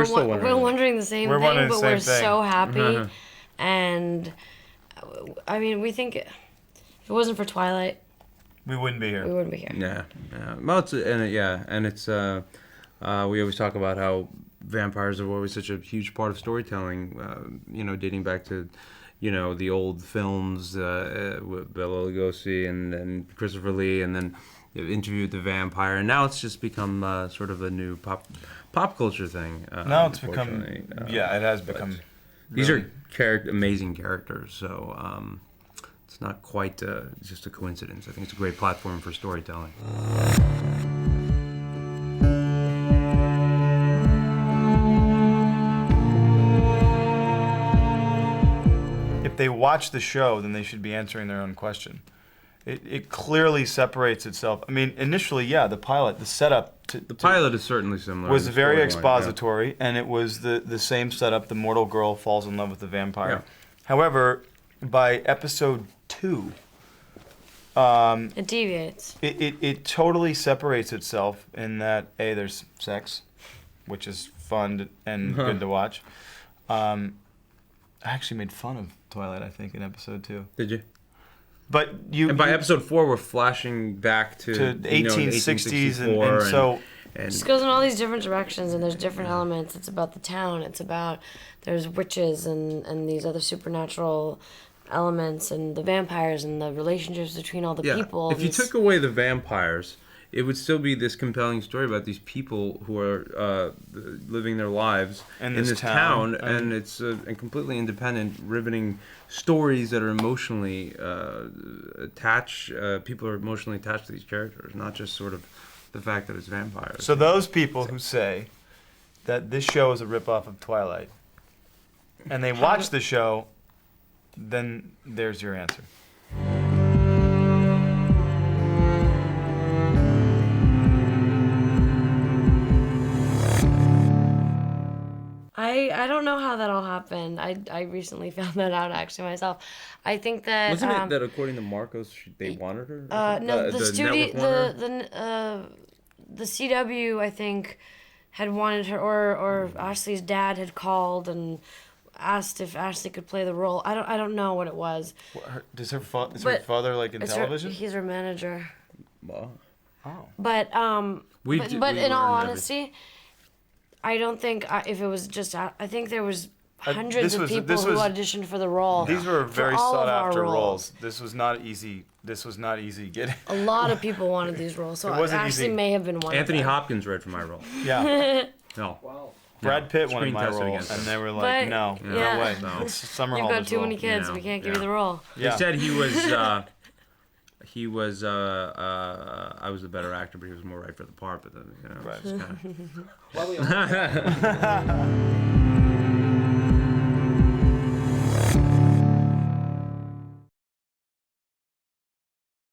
still wondering. We're wondering the same We're thing, wondering the but same we're thing. so happy. And I mean, we think if it wasn't for Twilight, We wouldn't be here. we wouldn't be here. Yeah. Well, it's we always talk about how vampires are always such a huge part of storytelling. Dating back to, the old films with Bela Lugosi and Christopher Lee, and then Interview with the Vampire, and now it's just become sort of a new pop culture thing. Now it's become, unfortunately. it has become. These really- are amazing characters, so it's not quite just a coincidence. I think it's a great platform for storytelling. If they watch the show, then they should be answering their own question. It clearly separates itself. I mean, initially, the pilot, the setup The pilot is certainly similar. was to the very storyline, expository, and it was the same setup. The mortal girl falls in love with the vampire. Yeah. However, by episode 2, It deviates. it totally separates itself in that there's sex, which is fun and good to watch. I actually made fun of Twilight, I think, in episode 2. Did you? But And by episode 4, we're flashing back to the 1860s, and so It just goes in all these different directions, and there's different elements. It's about the town. It's about there's witches and these other supernatural elements, and the vampires and the relationships between all the people. If you took away the vampires, it would still be this compelling story about these people who are living their lives in this town, and it's a completely independent, riveting stories that are emotionally attached. People are emotionally attached to these characters, not just sort of the fact that it's vampires. So those people who say that this show is a ripoff of Twilight, and they watch the show, then there's your answer. I don't know how that all happened. I recently found that out actually myself. I think that wasn't it that according to Marcos they wanted her? no, the studio, network wanted her? the CW I think had wanted her, or Ashley's dad had called and asked if Ashley could play the role. I don't know what it was. Is her father like in television? He's her manager. Well, But we but in learned all honesty, I don't think if it was just I think there was hundreds of people who auditioned for the role. These were very sought after roles. roles. This was not easy getting. A lot of people wanted these roles, so It wasn't Ashley easy. may have been one. Anthony of them. Hopkins read for my role. Yeah. No. Wow. Brad Pitt wanted Screen my tested role, against and us. they were like, But, no yeah. way. No. It's Summer You've got Holmes' too role. many kids. Yeah, We can't give yeah. you the role. Yeah. They said he was I was the better actor, but he was more right for the part. But then, Right. it's kinda- While we